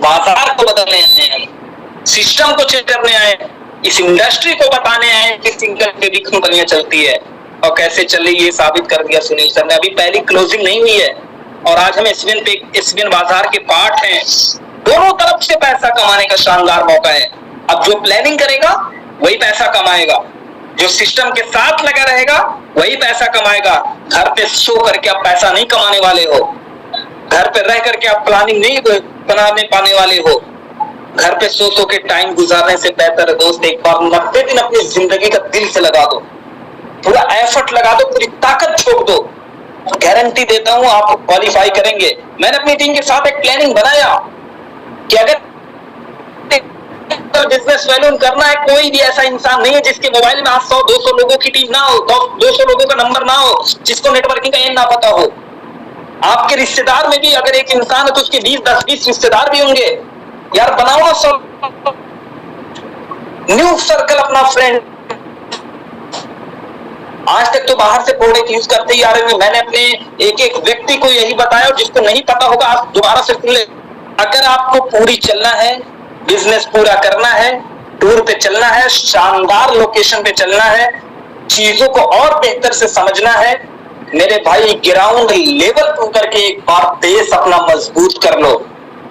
बाजार को बदलने आए हैं, सिस्टम को चेक करने आए, इस इंडस्ट्री को बताने आए कि सिंगल टेबी कंपनियां चलती है और कैसे चल रही है, साबित कर दिया सुनील सर ने। अभी पहली क्लोजिंग नहीं हुई है और आज हम एसपीएन बाजार के पार्ट हैं। दोनों तरफ से पैसा कमाने का शानदार मौका है। अब जो प्लानिंग करेगा वही पैसा कमाएगा, जो सिस्टम के साथ लगा रहेगा वही पैसा कमाएगा। घर पे सो करके आप पैसा नहीं कमाने वाले हो, घर पे रह करके आप प्लानिंग नहीं बनाने पाने वाले हो। घर पे सो के टाइम गुजारने से बेहतर है दोस्त, एक बार 90 दिन अपनी जिंदगी का दिल से लगा दो, पूरा एफर्ट लगा दो, पूरी ताकत झोंक दो। गारंटी देता हूं आप क्वालिफाई करेंगे। मैंने अपनी टीम के साथ एक प्लानिंग बनाया कि अगर बिजनेस वैल्यू करना है, कोई भी ऐसा इंसान नहीं है जिसके मोबाइल में आज 100-200 लोगों की टीम ना हो, 200 लोगों का नंबर ना हो, जिसको नेटवर्किंग का एंड ना पता हो। आपके रिश्तेदार में भी अगर एक इंसान है तो उसके 10-20 रिश्तेदार भी होंगे। यार बनाओ ना न्यू सर्कल अपना फ्रेंड। आज तक तो बाहर से प्रोडक्ट यूज करते ही आ रहे हैं। मैंने अपने एक व्यक्ति को यही बताया, जिसको नहीं पता होगा आप दोबारा से सुन ले। अगर आपको पूरी चलना है, बिजनेस पूरा करना है, टूर पे चलना है, शानदार लोकेशन पे चलना है, चीजों को और बेहतर से समझना है, मेरे भाई ग्राउंड लेवल पर उतर के एक बार बेस अपना मजबूत कर लो,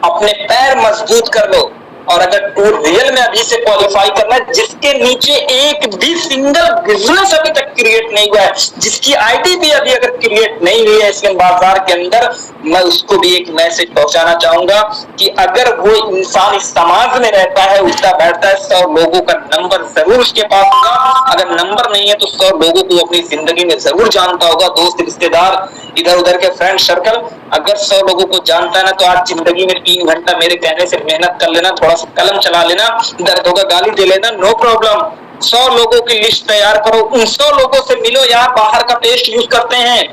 अपने पैर मजबूत कर लो। और अगर टूर रियल में अभी से क्वालिफाई करना है, जिसके नीचे एक भी सिंगल बिजनेस अभी तक क्रिएट नहीं हुआ है, जिसकी आईडी भी अभी अगर क्रिएट नहीं हुई है इसके बाजार के अंदर, मैं उसको भी एक मैसेज पहुंचाना चाहूंगा कि अगर वो इंसान इस समाज में रहता है, उठता बैठता है, 100 लोगों का नंबर जरूर उसके पास होगा। अगर नंबर नहीं है तो 100 लोगों को अपनी जिंदगी में जरूर जानता होगा, दोस्त रिश्तेदार इधर उधर के फ्रेंड सर्कल। अगर 100 लोगों को जानता है ना, तो आज जिंदगी में 3 घंटा मेरे कहने से मेहनत कर लेना, थोड़ा सा कलम चला लेना, दर्द होगा गाली दे लेना, नो प्रॉब्लम। 100 लोगों की लिस्ट तैयार करो, उन 100 लोगों से मिलो यार। बाहर का पेस्ट यूज करते हैं,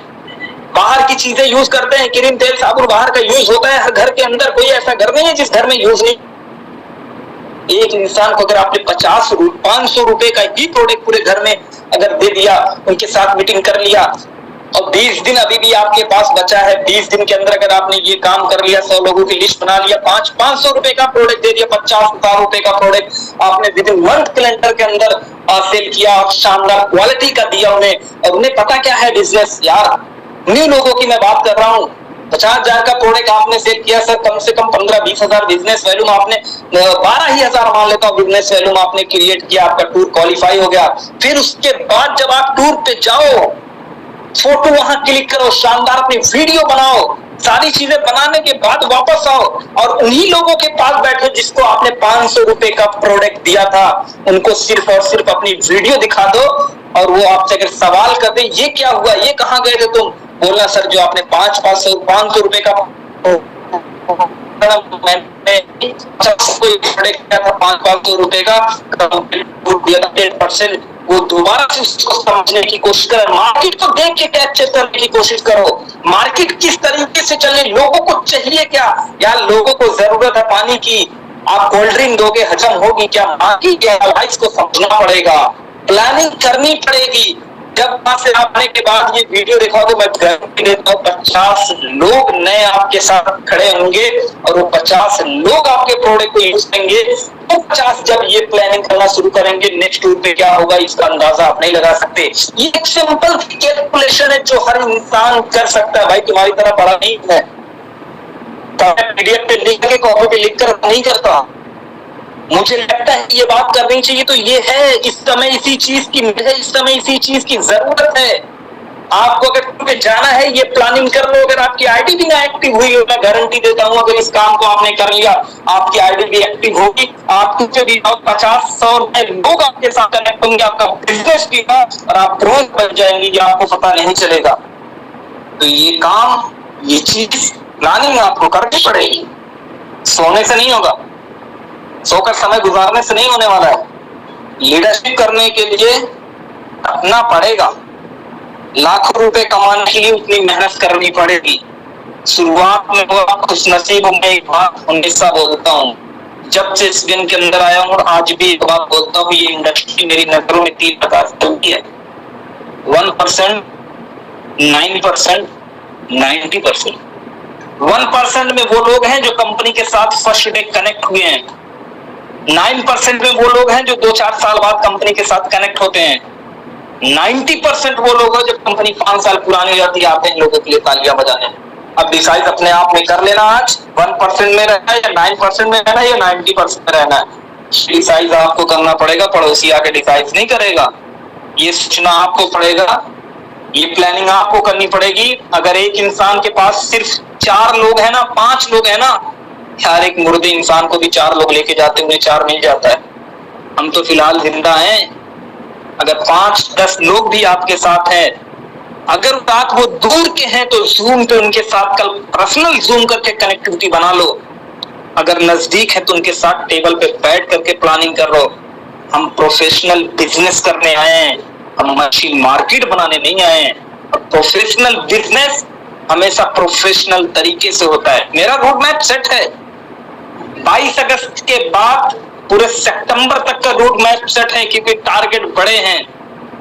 बाहर की चीजें यूज करते हैं, क्रीम तेल साबुन बाहर का यूज होता है हर घर के अंदर। कोई ऐसा घर नहीं है जिस घर में यूज नहीं। एक इंसान को अगर आपने 500 रुपए का ही प्रोडक्ट पूरे घर में अगर दे दिया, उनके साथ मीटिंग कर लिया, और 20 दिन अभी भी आपके पास बचा है, 20 दिन के अंदर अगर आपने ये काम कर लिया, 100 लोगों की लिस्ट बना लिया, 500 रुपए का प्रोडक्ट दे दिया, 50,000 रुपए का प्रोडक्ट आपने विद इन मंथ कैलेंडर के अंदर सेल किया, शानदार क्वालिटी का दिया उन्हें, और उन्हें पता क्या है बिजनेस यार। उन्हीं लोगों की मैं बात कर रहा हूँ। 50,000 का प्रोडक्ट आपने सेल किया सर, कम से कम 15-20 हजार बिजनेस वैल्यूम आपने 12 ही हजार मान लेता हूँ बिजनेस वैल्यूम आपने क्रिएट किया, आपका टूर क्वालिफाई हो गया। फिर उसके बाद जब आप टूर पे जाओ, फोटो वहां क्लिक करो, शानदार अपनी वीडियो बनाओ, सारी चीजें बनाने के बाद वापस आओ और उन्हीं लोगों के पास बैठो जिसको आपने 500 रुपए का प्रोडक्ट दिया था, उनको सिर्फ और सिर्फ अपनी वीडियो दिखा दो, और वो आपसे अगर सवाल कर दे ये क्या हुआ, ये कहाँ गए थे तुम, बोलना सर जो आपने 500 रुपए का मैंने 500 रुपए का 10%, वो दोबारा से उसको समझने की कोशिश करो। मार्केट को देख के कैप्चर करने की कोशिश करो, मार्केट किस तरीके से चले, लोगों को चाहिए क्या यार। लोगों को जरूरत है पानी की, आप कोल्ड ड्रिंक दोगे हजम होगी क्या, मार्केट क्या, इसको समझना पड़ेगा, प्लानिंग करनी पड़ेगी। जब वहां से आने के बाद ये वीडियो देखा तो मैं गारंटी देता हूँ 50 लोग नए आपके साथ खड़े होंगे और वो 50 लोग आपके प्रोडक्ट को यूज करेंगे। तो 50 जब ये प्लानिंग करना शुरू करेंगे नेक्स्ट टूर पे क्या होगा इसका अंदाजा आप नहीं लगा सकते। ये एक सिंपल कैलकुलेशन है जो हर इंसान कर सकता है भाई, तुम्हारी तरह बड़ा नहीं है। पीडीएफ पे लिख के कॉपी पे लिख कर नहीं करता, मुझे लगता है ये बात करनी चाहिए तो ये है, इस समय इसी चीज की है, इस समय इसी चीज की जरूरत है। आपको अगर जाना है ये प्लानिंग कर लो। अगर आपकी आईडी भी ना एक्टिव हुई हो, मैं गारंटी देता हूं अगर इस काम को आपने कर लिया आपकी आईडी भी एक्टिव होगी, आपको भी 50-100 लोग आपके साथ कनेक्ट होंगे, आपका बिजनेस भी होगा और आप ग्रोथ बन जाएंगे, ये आपको पता नहीं चलेगा। तो ये काम, ये चीज प्लानिंग आपको करनी पड़ेगी, सोने से नहीं होगा, सोकर समय गुजारने से नहीं होने वाला है। लीडरशिप करने के लिए अपना पड़ेगा, लाखों रुपए कमाने के लिए उतनी मेहनत करनी पड़ेगी। शुरुआत में वो खुश नसीब में एक बात हमेशा बोलता हूँ, जब से इस दिन के अंदर आया हूँ और आज भी एक बात बोलता हूँ, ये इंडस्ट्री मेरी नजरों में 3 प्रकार की है, 1%, 9%, 90%। 1% में वो लोग हैं जो कंपनी के साथ फर्स्ट डे कनेक्ट हुए हैं, 9% में वो लोग हैं जो 2-4 साल बाद कंपनी के साथ कनेक्ट होते हैं, 90% वो लोग हैं जब कंपनी 5 साल पुरानी हो जाती है, आते हैं लोगों के लिए तालियां बजाने। अब डिसाइड अपने आप में कर लेना, आज 1% में रहना है या 9% में रहना है या 90% में रहना है। डिसाइड आपको करना पड़ेगा, पड़ोसी आके डिसाइड नहीं करेगा, ये सोचना आपको पड़ेगा, ये प्लानिंग आपको करनी पड़ेगी। अगर एक इंसान के पास सिर्फ 4 लोग है ना, 5 लोग है ना यार, एक मुर्दे इंसान को भी 4 लोग लेके जाते हुए 4 मिल जाता है। हम तो फिलहाल जिंदा हैं। अगर 5-10 लोग भी आपके साथ हैं, अगर बात वो दूर के हैं तो जूम पे उनके साथ कल पर्सनल जूम करके कनेक्टिविटी बना लो। अगर नजदीक है तो उनके साथ टेबल पे बैठ करके प्लानिंग कर लो। हम प्रोफेशनल बिजनेस करने आए हैं, हम मशीन मार्केट बनाने नहीं आए हैं। प्रोफेशनल बिजनेस हमेशा प्रोफेशनल तरीके से होता है। मेरा रोड मैप सेट है, 22 अगस्त के बाद पूरे सितंबर तक का रोड मैप सेट है, क्योंकि टारगेट बड़े हैं।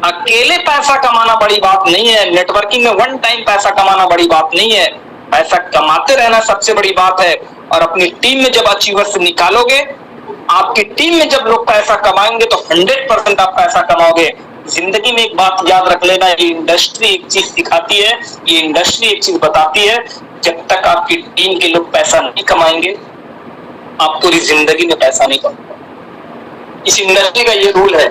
अकेले पैसा कमाना बड़ी बात नहीं है, नेटवर्किंग में 1 टाइम पैसा कमाना बड़ी बात नहीं है, पैसा कमाते रहना सबसे बड़ी बात है। और अपनी टीम में जब अचीवर्स निकालोगे, आपकी टीम में जब लोग पैसा कमाएंगे तो 100% आप पैसा कमाओगे। जिंदगी में एक बात याद रख लेना, ये इंडस्ट्री एक चीज सिखाती है, ये इंडस्ट्री एक चीज बताती है, जब तक आपकी टीम के लोग पैसा नहीं कमाएंगे आप पूरी जिंदगी में पैसा नहीं कमाओगे। इस इंडस्ट्री का ये रूल है,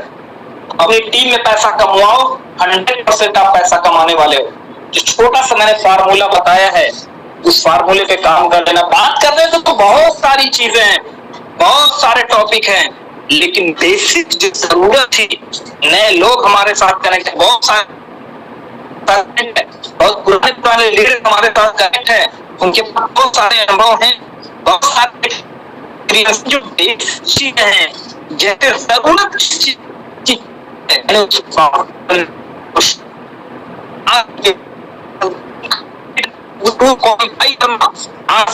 अपनी टीम में पैसा कमाओ, 100% आप पैसा कमाने वाले हो। जो छोटा सा मैंने फार्मूला बताया है, उस फार्मूले पे काम कर लेना। बात कर रहे तो बहुत सारी चीजें हैं, बहुत सारे टॉपिक हैं, लेकिन बेसिक जो जरूरत थी, नए लोग हमारे साथ कनेक्ट है, बहुत सारे बहुत पुराने लीडर हमारे साथ कनेक्ट है, उनके पास बहुत सारे अनुभव हैं, बहुत सारे जो चीजें हैं, जैसे जरूरत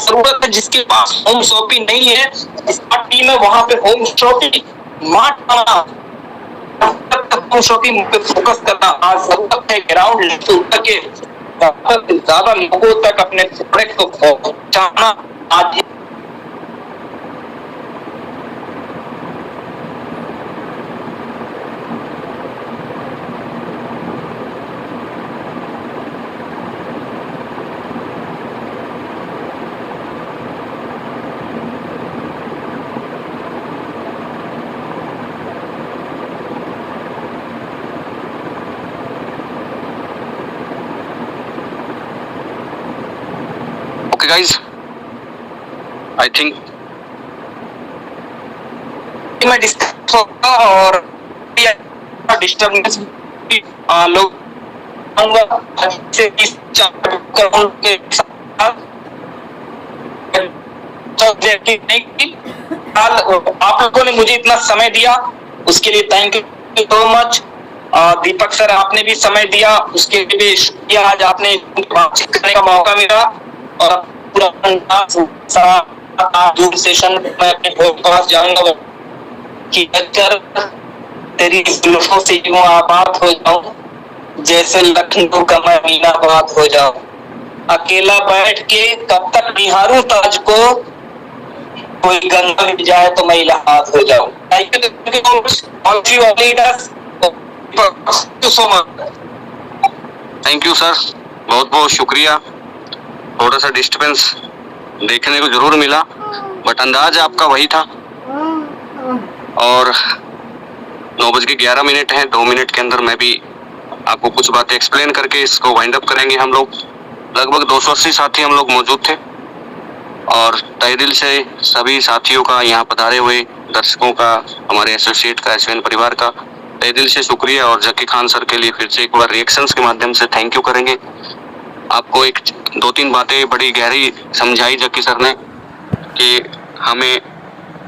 जरूरत है। जिसके पास होम शॉपिंग नहीं है, जिसका टीम है वहां पे होम शॉपिंग होम शॉपिंग पे फोकस करना आज जरूरत है। ग्राउंड लेवल के ज्यादा लोगों तक अपने प्रोडक्ट को पहुंचाना आज Okay guys, I think में डिस्टर्ब होगा और डिस्टर्बेंस लोग आप लोगों ने मुझे इतना समय दिया, उसके लिए thank you so much. Deepak sir, आपने भी समय दिया, उसके लिए भी शुक्रिया। आज आपने बातचीत करने का मौका मिला और पूरा जूम सेशन में अपने पास जाऊंगा कि अगर तेरी जुल्फों से यूं आबाद हो जाऊं जैसे लखनऊ का मैं मीनाबाद हो जाऊं, अकेला बैठ के कब तक निहारूं ताज को, कोई गंगा मिल जाए तो मैं इलाहाबाद हो जाऊं। थैंक यू सर, बहुत बहुत शुक्रिया। थोड़ा सा डिस्टर्बेंस देखने को जरूर मिला, बट अंदाज आपका वही था। और 9:11 है, 2 मिनट के अंदर मैं भी आपको कुछ बातें एक्सप्लेन करके इसको वाइंड अप करेंगे। हम लोग लगभग 280 साथी हम लोग मौजूद थे और तहे दिल से सभी साथियों का, यहाँ पधारे हुए दर्शकों का, हमारे एसोसिएट का, एसवीएन परिवार का तहे दिल से शुक्रिया। और जकी खान सर के लिए फिर से एक बार रिएक्शंस के माध्यम से थैंक यू करेंगे। आपको एक 2-3 बातें बड़ी गहरी समझाई जकी सर ने कि हमें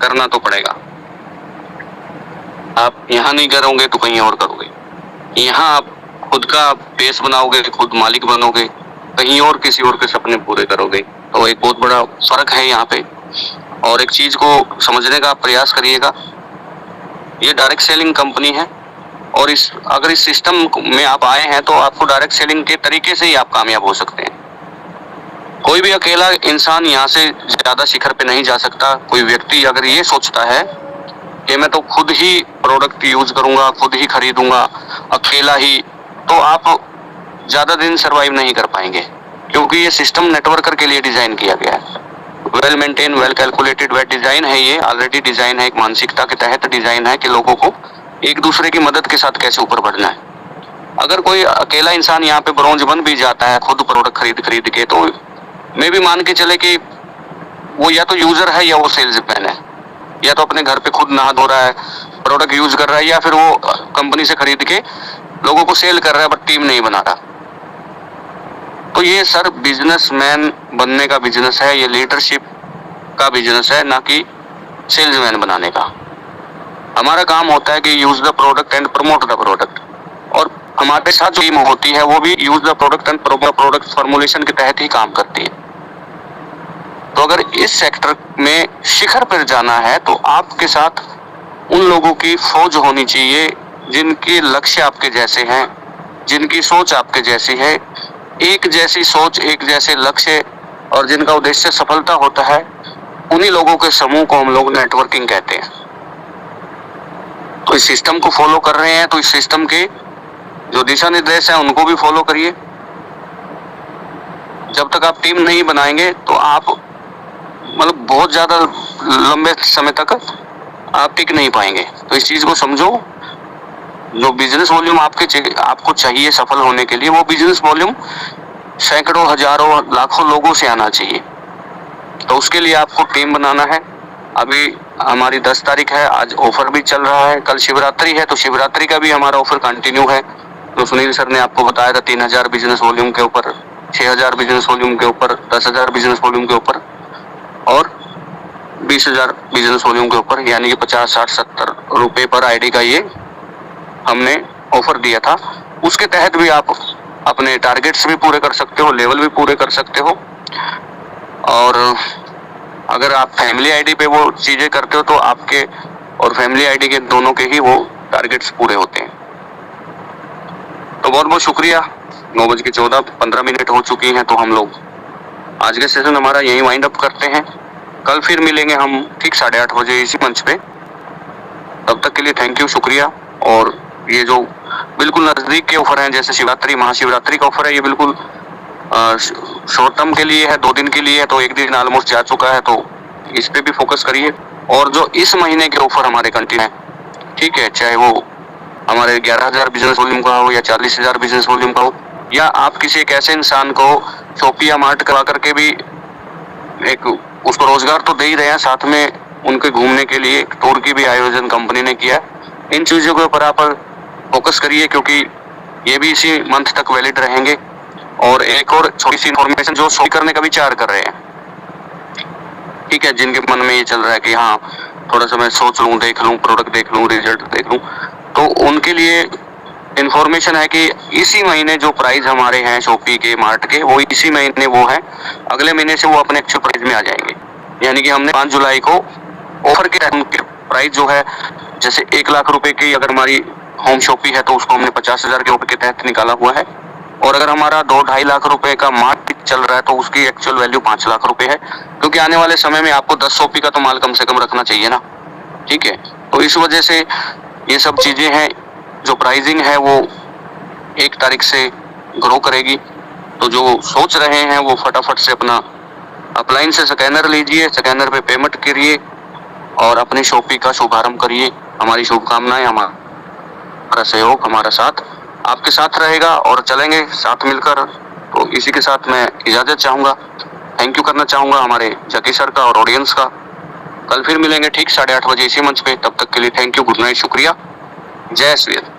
करना तो पड़ेगा। आप यहाँ नहीं करोगे तो कहीं और करोगे, यहाँ आप खुद का बेस बनाओगे, खुद मालिक बनोगे, कहीं और किसी और के सपने पूरे करोगे। तो एक बहुत बड़ा फर्क है यहाँ पे। और एक चीज को समझने का आप प्रयास करिएगा, ये डायरेक्ट सेलिंग कंपनी है और अगर इस सिस्टम में आप आए हैं तो आपको डायरेक्ट सेलिंग के तरीके से ही आप कामयाब हो सकते हैं। कोई भी अकेला इंसान यहाँ से ज्यादा शिखर पे नहीं जा सकता। कोई व्यक्ति अगर ये सोचता है कि मैं तो खुद ही प्रोडक्ट यूज करूंगा, खुद ही खरीदूंगा अकेला ही, तो आप ज्यादा दिन सरवाइव नहीं कर पाएंगे, क्योंकि ये सिस्टम नेटवर्कर के लिए डिजाइन किया गया है। Well maintain, well calculated well design है, ये ऑलरेडी डिजाइन है, एक मानसिकता के तहत डिजाइन है कि लोगों को एक दूसरे की मदद के साथ कैसे ऊपर बढ़ना है। अगर कोई अकेला इंसान यहाँ पे ब्रोंज बन भी जाता है खुद प्रोडक्ट खरीद के, तो मैं भी मान के चले कि वो या तो यूजर है या वो सेल्समैन है, या तो अपने घर पे खुद नहा धो रहा है, प्रोडक्ट यूज कर रहा है, या फिर वो कंपनी से खरीद के लोगों को सेल कर रहा है बट टीम नहीं बना रहा। तो ये सर बिजनेसमैन बनने का बिजनेस है, ये लीडरशिप का बिजनेस है, ना कि सेल्समैन बनाने का। हमारा काम होता है कि use the product and promote the product, और हमारे साथ जो टीम होती है वो भी use the product and product formulation के तहत ही काम करती है। तो अगर इस सेक्टर में शिखर पर जाना है तो आपके साथ उन लोगों की फौज होनी चाहिए जिनके लक्ष्य आपके जैसे हैं, जिनकी सोच आपके जैसी है, एक जैसी सोच, एक जैसे लक्ष्य, और जिनका उद्देश्य सफलता होता है। उन्हीं लोगों के समूह को हम लोग नेटवर्किंग कहते हैं। तो इस सिस्टम को फॉलो कर रहे हैं तो इस सिस्टम के जो दिशा निर्देश हैं उनको भी फॉलो करिए। जब तक आप टीम नहीं बनाएंगे तो आप मतलब बहुत ज्यादा लंबे समय तक आप टिक नहीं पाएंगे। तो इस चीज को समझो, जो बिजनेस वॉल्यूम आपको चाहिए सफल होने के लिए, वो बिजनेस वॉल्यूम सैकड़ों, हजारों, लाखों लोगों से आना चाहिए। तो उसके लिए आपको टीम बनाना है। अभी हमारी 10 तारीख है, आज ऑफर भी चल रहा है, कल शिवरात्रि है, तो शिवरात्रि का भी हमारा ऑफर कंटिन्यू है। तो सुनील सर ने आपको बताया था 3000 बिजनेस वॉल्यूम के ऊपर, 6000 बिजनेस वॉल्यूम के ऊपर, 10,000 बिजनेस वॉल्यूम के ऊपर और 20,000 बिजनेस वॉल्यूम के ऊपर, यानी कि 50, 60, 70 रुपए पर आईडी का ये हमने ऑफर दिया था। उसके तहत भी आप अपने टारगेट्स भी पूरे कर सकते हो, लेवल भी पूरे कर सकते हो। और अगर आप फैमिली आईडी पे वो चीजें करते हो तो आपके और फैमिली आईडी के दोनों के ही वो टारगेट्स पूरे होते हैं। तो बहुत बहुत शुक्रिया। 9:14 हो चुकी हैं, तो हम लोग आज के सेशन हमारा यही वाइंड अप करते हैं। कल फिर मिलेंगे हम ठीक 8:30 बजे इसी मंच पे। तब तक के लिए थैंक यू, शुक्रिया। और ये जो बिल्कुल नजदीक के ऑफर हैं, जैसे शिवरात्रि, महाशिवरात्रि का ऑफर है, ये बिल्कुल शॉर्ट टर्म के लिए है, 2 दिन के लिए है, तो 1 दिन ऑलमोस्ट जा चुका है, तो इस पे भी फोकस करिए। और जो इस महीने के ऑफर हमारे कंटिन्यू है, ठीक है, चाहे वो हमारे 11,000 बिजनेस वॉल्यूम का हो या 40,000 बिजनेस वॉल्यूम का हो, या आप किसी एक ऐसे इंसान को शॉपी या मार्ट करा करके भी एक उसको रोजगार तो दे ही रहे हैं, साथ में उनके घूमने के लिए एक टूर की भी आयोजन कंपनी ने किया। इन चीजों के ऊपर आप फोकस करिए, क्योंकि ये भी इसी मंथ तक वैलिड रहेंगे। और एक और छोटी सी इन्फॉर्मेशन, जो शॉपिंग करने का विचार कर रहे हैं, ठीक है, जिनके मन में ये चल रहा है कि हाँ थोड़ा सा मैं सोच लूं, देख लूं, प्रोडक्ट देख लूं, रिजल्ट देख लूं, तो उनके लिए इन्फॉर्मेशन है कि इसी महीने जो प्राइस हमारे हैं शॉपी के, मार्ट के, वो इसी महीने वो है, अगले महीने से वो अपने एक्चुअल प्राइस में आ जाएंगे। यानी कि हमने 5 जुलाई को ऑफर के प्राइस जो है, जैसे 1 लाख रुपए की अगर हमारी होम शॉपी है तो उसको हमने 50,000 के ऑफर के तहत निकाला हुआ है। और अगर हमारा 2-2.5 लाख रुपए का मार्ट चल रहा है तो उसकी एक्चुअल वैल्यू 5 लाख रुपए है, क्योंकि आने वाले समय में आपको 10 शॉपी का तो माल कम से कम रखना चाहिए ना, ठीक है। तो इस वजह से ये सब चीजें हैं, जो प्राइसिंग है वो 1 तारीख से ग्रो करेगी। तो जो सोच रहे हैं वो फटाफट से अपना अपलाइन से स्कैनर लीजिए, स्कैनर पे पेमेंट करिए और अपनी शॉपी का शुभारंभ करिए। हमारी शुभकामनाएं, हमारा सहयोग, हमारा साथ आपके साथ रहेगा और चलेंगे साथ मिलकर। तो इसी के साथ मैं इजाजत चाहूंगा, थैंक यू करना चाहूंगा हमारे जकी सर का और ऑडियंस का। कल फिर मिलेंगे ठीक 8:30 बजे इसी मंच पे। तब तक के लिए थैंक यू, गुड नाइट, शुक्रिया, जय श्री राम।